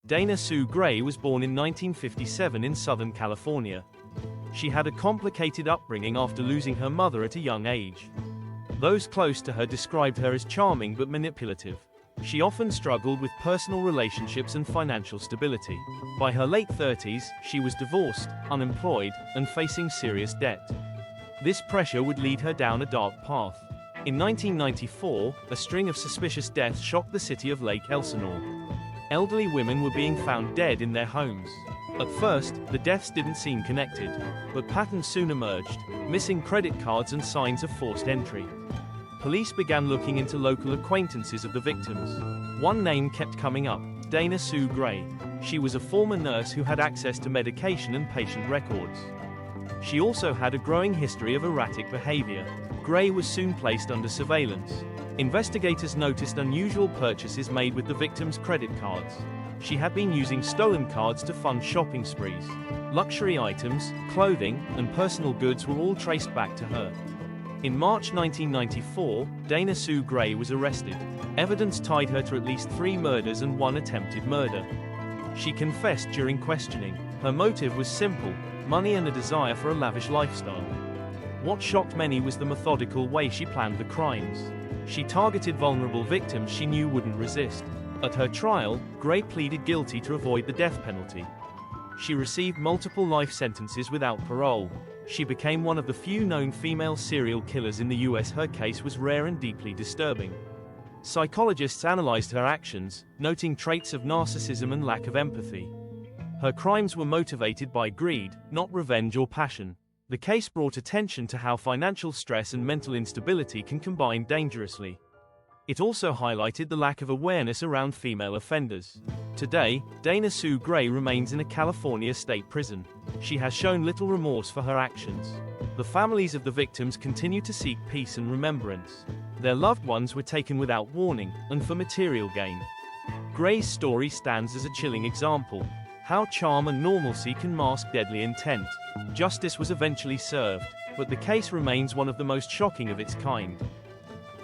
Dana Sue Gray was born in 1957 in Southern California. She had a complicated upbringing after losing her mother at a young age. Those close to her described her as charming but manipulative. She often struggled with personal relationships and financial stability. By her late 30s, she was divorced, unemployed, and facing serious debt. This pressure would lead her down a dark path. In 1994, a string of suspicious deaths shocked the city of Lake Elsinore. Elderly women were being found dead in their homes. At first, the deaths didn't seem connected, but patterns soon emerged: missing credit cards and signs of forced entry. Police began looking into local acquaintances of the victims. One name kept coming up: Dana Sue Gray. She was a former nurse who had access to medication and patient records. She also had a growing history of erratic behavior. Gray was soon placed under surveillance. Investigators noticed unusual purchases made with the victim's credit cards. She had been using stolen cards to fund shopping sprees. Luxury items, clothing, and personal goods were all traced back to her. In March 1994, Dana Sue Gray was arrested. Evidence tied her to at least 3 murders and 1 attempted murder. She confessed during questioning. Her motive was simple: money and a desire for a lavish lifestyle. What shocked many was the methodical way she planned the crimes. She targeted vulnerable victims she knew wouldn't resist. At her trial, Gray pleaded guilty to avoid the death penalty. She received multiple life sentences without parole. She became one of the few known female serial killers in the US. Her case was rare and deeply disturbing. Psychologists analyzed her actions, noting traits of narcissism and lack of empathy. Her crimes were motivated by greed, not revenge or passion. The case brought attention to how financial stress and mental instability can combine dangerously. It also highlighted the lack of awareness around female offenders. Today, Dana Sue Gray remains in a California state prison. She has shown little remorse for her actions. The families of the victims continue to seek peace and remembrance. Their loved ones were taken without warning, and for material gain. Gray's story stands as a chilling example: how charm and normalcy can mask deadly intent. Justice was eventually served, but the case remains one of the most shocking of its kind.